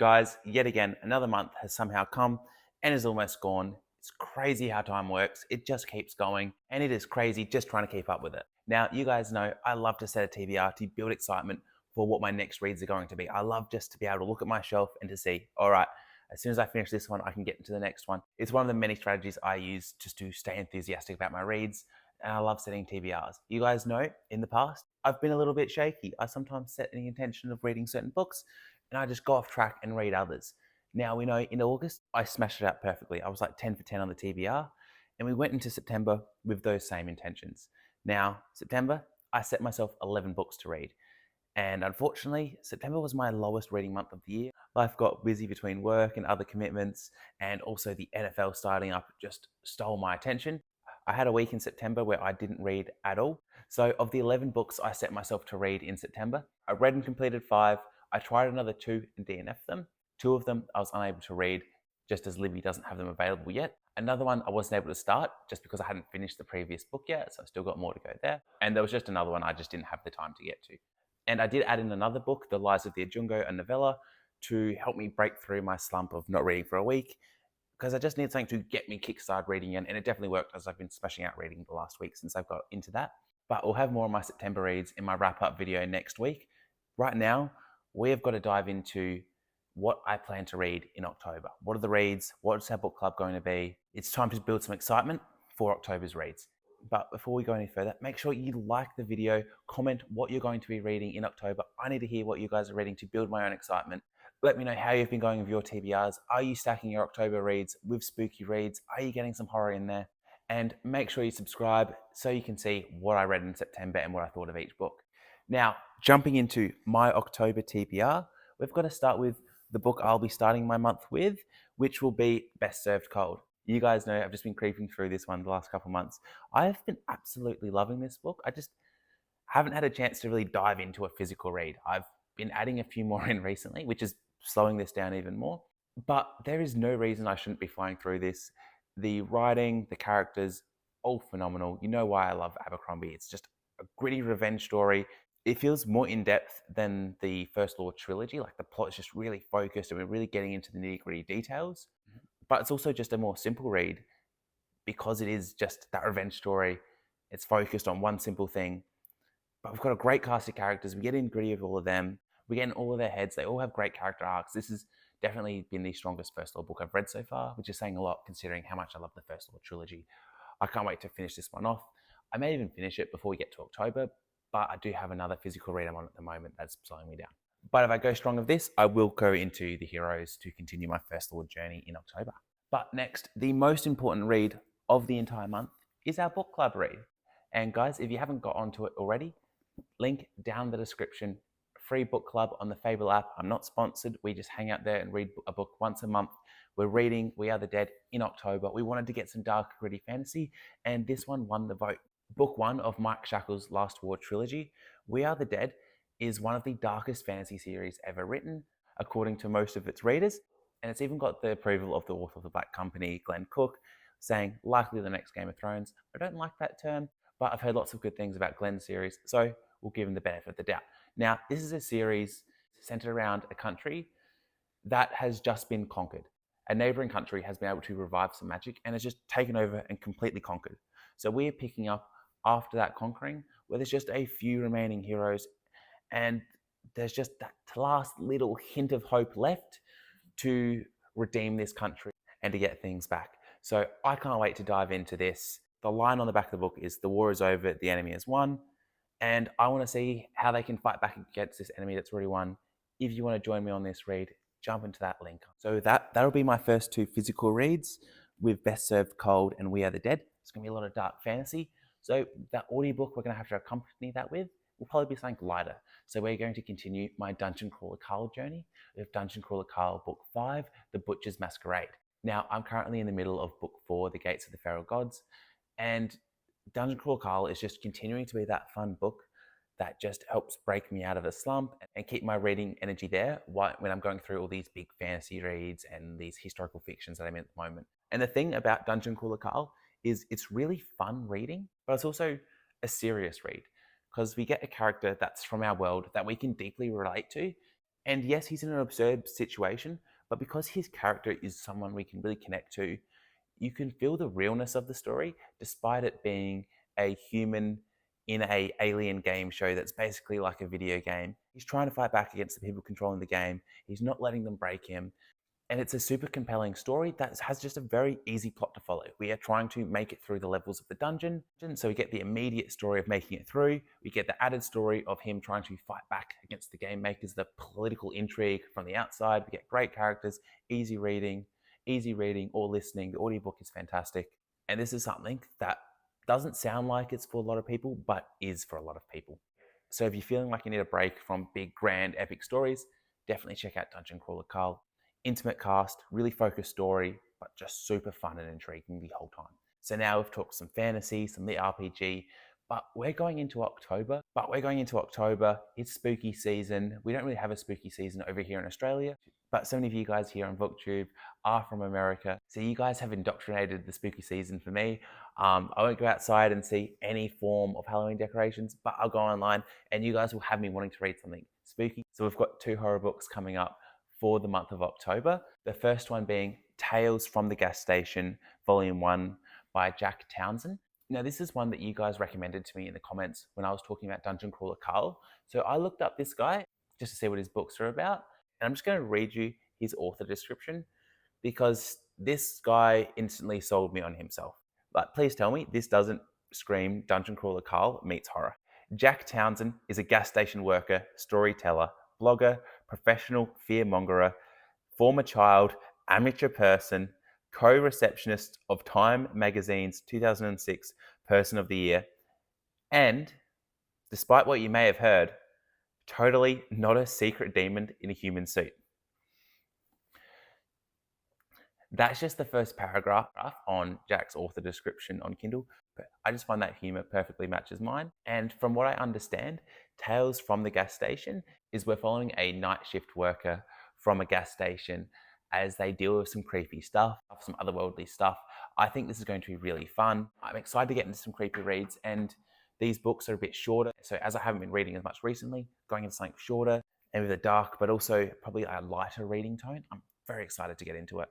Guys, yet again, another month has somehow come and is almost gone. It's crazy how time works. It just keeps going, and it is crazy just trying to keep up with it. Now, you guys know I love to set a TBR to build excitement for what my next reads are going to be. I love just to be able to look at my shelf and to see, all right, as soon as I finish this one, I can get into the next one. It's one of the many strategies I use just to stay enthusiastic about my reads, and I love setting TBRs. You guys know in the past, I've been a little bit shaky. I sometimes set the intention of reading certain books, and I just go off track and read others. Now we know in August, I smashed it out perfectly. I was like 10 for 10 on the TBR, and we went into September with those same intentions. Now, September, I set myself 11 books to read. And unfortunately, September was my lowest reading month of the year. Life got busy between work and other commitments, and also the NFL starting up just stole my attention. I had a week in September where I didn't read at all. So, of the 11 books I set myself to read in September, I read and completed 5. I tried another 2 and DNF'd them. 2 of them I was unable to read just as Libby doesn't have them available yet. Another one I wasn't able to start just because I hadn't finished the previous book yet, so I still got more to go there. And there was just another one I just didn't have the time to get to. And I did add in another book, The Lies of the Ajungo, a novella, to help me break through my slump of not reading for a week, because I just need something to get me kickstarted reading again, and it definitely worked as I've been smashing out reading the last week since I've got into that. But we'll have more of my September reads in my wrap-up video next week. Right now, we have got to dive into what I plan to read in October. What are the reads? What's our book club going to be? It's time to build some excitement for October's reads. But before we go any further, make sure you like the video, comment what you're going to be reading in October. I need to hear what you guys are reading to build my own excitement. Let me know how you've been going with your TBRs. Are you stacking your October reads with spooky reads? Are you getting some horror in there? And make sure you subscribe so you can see what I read in September and what I thought of each book. Now, jumping into my October TBR, we've got to start with the book I'll be starting my month with, which will be Best Served Cold. You guys know I've just been creeping through this one the last couple of months. I've been absolutely loving this book. I just haven't had a chance to really dive into a physical read. I've been adding a few more in recently, which is slowing this down even more. But there is no reason I shouldn't be flying through this. The writing, the characters, all phenomenal. You know why I love Abercrombie. It's just a gritty revenge story. It feels more in-depth than the First Law trilogy. Like the plot is just really focused and we're really getting into the nitty-gritty details. But it's also just a more simple read because it is just that revenge story. It's focused on one simple thing. But we've got a great cast of characters. We get in gritty with all of them. We get in all of their heads. They all have great character arcs. This has definitely been the strongest First Law book I've read so far, which is saying a lot considering how much I love the First Law trilogy. I can't wait to finish this one off. I may even finish it before we get to October, but I do have another physical read I'm on at the moment that's slowing me down. But if I go strong with this, I will go into the heroes to continue my First Law journey in October. But next, the most important read of the entire month is our book club read. And guys, if you haven't got onto it already, link down in the description. Free book club on the Fable app. I'm not sponsored. We just hang out there and read a book once a month. We're reading We Are the Dead in October. We wanted to get some dark, gritty fantasy, and this one won the vote. Book 1 of Mike Shackle's Last War trilogy, We Are the Dead, is one of the darkest fantasy series ever written, according to most of its readers. And it's even got the approval of the author of The Black Company, Glenn Cook, saying likely the next Game of Thrones. I don't like that term, but I've heard lots of good things about Glenn's series, so we'll give him the benefit of the doubt. Now, this is a series centered around a country that has just been conquered. A neighboring country has been able to revive some magic and has just taken over and completely conquered. So we're picking up after that conquering, where there's just a few remaining heroes, and there's just that last little hint of hope left to redeem this country and to get things back. So I can't wait to dive into this. The line on the back of the book is, "The war is over, the enemy has won." And I want to see how they can fight back against this enemy that's already won. If you want to join me on this read, jump into that link. So that'll be my first 2 physical reads with Best Served Cold and We Are the Dead. It's going to be a lot of dark fantasy. So that audiobook we're going to have to accompany that with will probably be something lighter. So we're going to continue my Dungeon Crawler Carl journey with Dungeon Crawler Carl Book 5, The Butcher's Masquerade. Now, I'm currently in the middle of Book 4, The Gates of the Feral Gods, and Dungeon Crawler Carl is just continuing to be that fun book that just helps break me out of a slump and keep my reading energy there when I'm going through all these big fantasy reads and these historical fictions that I'm in at the moment. And the thing about Dungeon Crawler Carl is it's really fun reading, but it's also a serious read because we get a character that's from our world that we can deeply relate to, And yes, he's in an absurd situation, but because his character is someone we can really connect to, you can feel the realness of the story despite it being a human in a alien game show that's basically like a video game. He's trying to fight back against the people controlling the game. He's not letting them break him. And it's a super compelling story that has just a very easy plot to follow. We are trying to make it through the levels of the dungeon. So we get the immediate story of making it through. We get the added story of him trying to fight back against the game makers, the political intrigue from the outside. We get great characters, easy reading or listening. The audiobook is fantastic. And this is something that doesn't sound like it's for a lot of people, but is for a lot of people. So if you're feeling like you need a break from big, grand, epic stories, definitely check out Dungeon Crawler Carl. Intimate cast, really focused story, but just super fun and intriguing the whole time. So now we've talked some fantasy, some lit RPG, but we're going into October. It's spooky season. We don't really have a spooky season over here in Australia, but so many of you guys here on BookTube are from America. So you guys have indoctrinated the spooky season for me. I won't go outside and see any form of Halloween decorations, but I'll go online and you guys will have me wanting to read something spooky. So we've got 2 horror books coming up for the month of October. The first one being Tales from the Gas Station, Volume 1 by Jack Townsend. Now, this is one that you guys recommended to me in the comments when I was talking about Dungeon Crawler Carl. So I looked up this guy just to see what his books are about. And I'm just going to read you his author description because this guy instantly sold me on himself. But please tell me this doesn't scream Dungeon Crawler Carl meets horror. Jack Townsend is a gas station worker, storyteller, blogger, professional fearmongerer, former child, amateur person, co-receptionist of Time Magazine's 2006 Person of the Year, and, despite what you may have heard, totally not a secret demon in a human suit. That's just the first paragraph on Jack's author description on Kindle. But I just find that humor perfectly matches mine. And from what I understand, Tales from the Gas Station is we're following a night shift worker from a gas station as they deal with some creepy stuff, some otherworldly stuff. I think this is going to be really fun. I'm excited to get into some creepy reads, and these books are a bit shorter. So as I haven't been reading as much recently, going into something shorter and with a dark, but also probably a lighter reading tone, I'm very excited to get into it.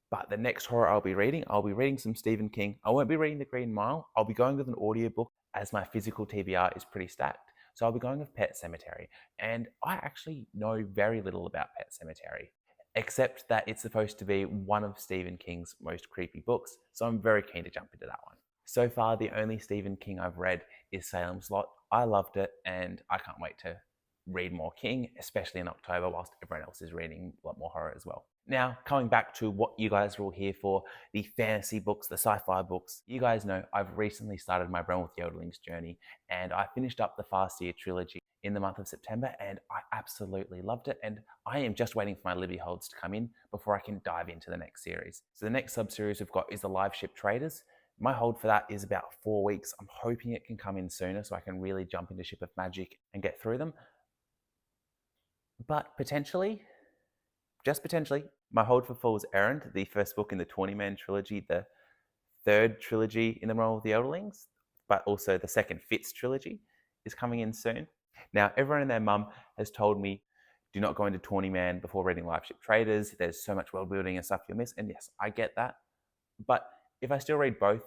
But the next horror I'll be reading some Stephen King. I won't be reading The Green Mile. I'll be going with an audiobook as my physical TBR is pretty stacked. So I'll be going with Pet Semetary. And I actually know very little about Pet Semetary, except that it's supposed to be one of Stephen King's most creepy books. So I'm very keen to jump into that one. So far, the only Stephen King I've read is Salem's Lot. I loved it, and I can't wait to read more King, especially in October, whilst everyone else is reading a lot more horror as well. Now, coming back to what you guys are all here for, the fantasy books, the sci-fi books. You guys know I've recently started my Realm with the Elderlings journey, and I finished up the Farseer trilogy in the month of September, and I absolutely loved it, and I am just waiting for my Libby holds to come in before I can dive into the next series. So the next sub-series we've got is the Live Ship Traders. My hold for that is about 4 weeks. I'm hoping it can come in sooner so I can really jump into Ship of Magic and get through them. But potentially, just potentially, my hold for Fool's Errand, the first book in the Dinniman trilogy, the third trilogy in the Realm of the Elderlings, but also the second Fitz trilogy, is coming in soon. Now, everyone and their mum has told me, do not go into Dinniman before reading Live Ship Traders. There's so much world building and stuff you'll miss. And yes, I get that. But if I still read both,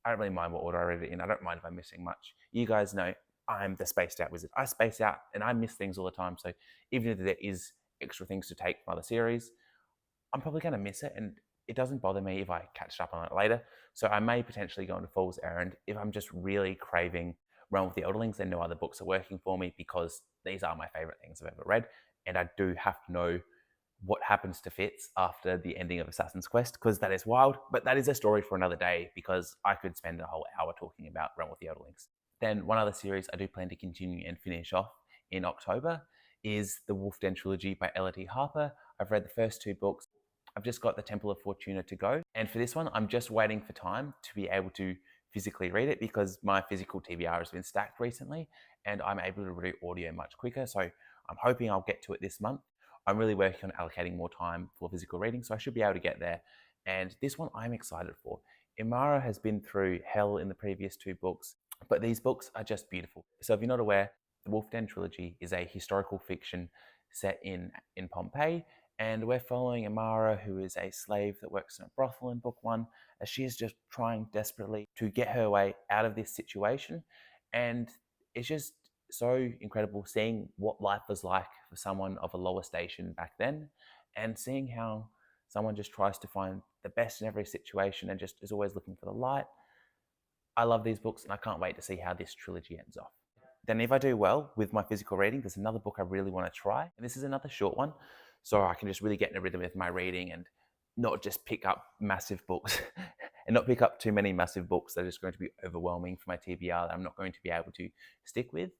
I don't really mind what order I read it in. I don't mind if I'm missing much. You guys know I'm the spaced out wizard. I space out and I miss things all the time. So even if there is extra things to take from other series, I'm probably going to miss it. And it doesn't bother me if I catch up on it later. So I may potentially go into Fool's Errand if I'm just really craving Realm of the Elderlings and no other books are working for me, because these are my favorite things I've ever read. And I do have to know what happens to Fitz after the ending of Assassin's Quest, because that is wild, but that is a story for another day, because I could spend a whole hour talking about Realm of the Elderlings. Then one other series I do plan to continue and finish off in October is the Wolf Den trilogy by Elodie Harper. I've read the first 2 books. I've just got the Temple of Fortuna to go. And for this one, I'm just waiting for time to be able to physically read it, because my physical TBR has been stacked recently and I'm able to read audio much quicker. So I'm hoping I'll get to it this month. I'm really working on allocating more time for physical reading, so I should be able to get there. And this one I'm excited for. Imara has been through hell in the previous 2 books, but these books are just beautiful. So if you're not aware, the Wolf Den trilogy is a historical fiction set in Pompeii. And we're following Amara, who is a slave that works in a brothel in book one, as she is just trying desperately to get her way out of this situation. And it's just so incredible seeing what life was like for someone of a lower station back then, and seeing how someone just tries to find the best in every situation and just is always looking for the light. I love these books and I can't wait to see how this trilogy ends off. Then if I do well with my physical reading, there's another book I really want to try. And this is another short one, so I can just really get in a rhythm with my reading and not just pick up massive books and not pick up too many massive books that are just going to be overwhelming for my TBR that I'm not going to be able to stick with.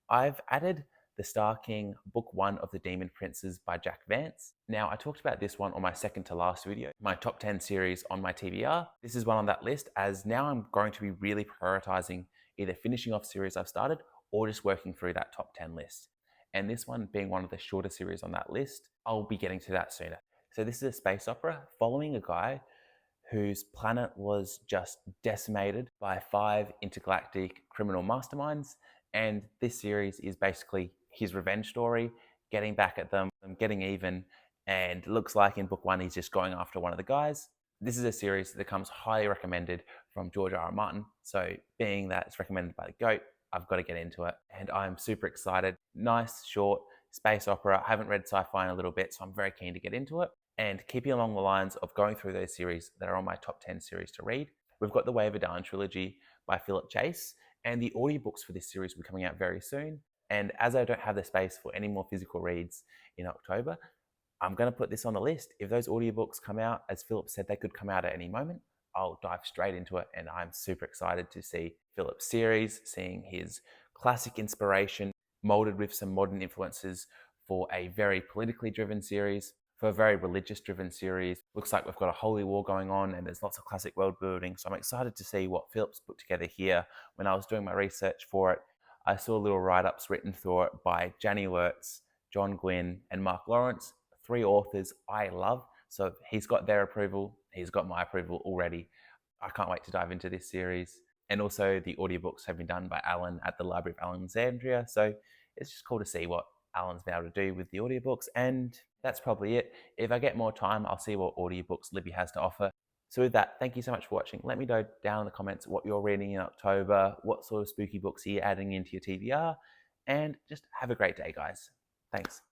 I've added The Star King, Book 1 of the Demon Princes by Jack Vance. Now, I talked about this one on my second to last video, my top 10 series on my TBR. This is one on that list, as now I'm going to be really prioritizing either finishing off series I've started or just working through that top 10 list. And this one being one of the shorter series on that list, I'll be getting to that sooner. So this is a space opera following a guy whose planet was just decimated by 5 intergalactic criminal masterminds. And this series is basically his revenge story, getting back at them, getting even, and it looks like in book 1 he's just going after one of the guys. This is a series that comes highly recommended from George R. R. Martin, so being that it's recommended by the GOAT, I've got to get into it, and I'm super excited. Nice, short space opera. I haven't read sci-fi in a little bit, so I'm very keen to get into it. And keeping along the lines of going through those series that are on my top 10 series to read, we've got the Way of Edan trilogy by Phillip Chase, and the audiobooks for this series will be coming out very soon. And as I don't have the space for any more physical reads in October, I'm going to put this on the list. If those audiobooks come out, as Phillip said, they could come out at any moment, I'll dive straight into it, and I'm super excited to see Phillip's series, seeing his classic inspiration molded with some modern influences for a very politically driven series, for a very religious driven series. Looks like we've got a holy war going on and there's lots of classic world building, so I'm excited to see what Phillip's put together here. When I was doing my research for it, I saw little write-ups written through it by Janny Wirtz, John Gwynn and Mark Lawrence, 3 authors I love. So he's got their approval, he's got my approval already. I can't wait to dive into this series. And also the audiobooks have been done by Alan at the Library of Alexandria. So it's just cool to see what Alan's been able to do with the audiobooks. And that's probably it. If I get more time, I'll see what audiobooks Libby has to offer. So with that, thank you so much for watching. Let me know down in the comments what you're reading in October, what sort of spooky books are you adding into your TBR, and just have a great day, guys. Thanks.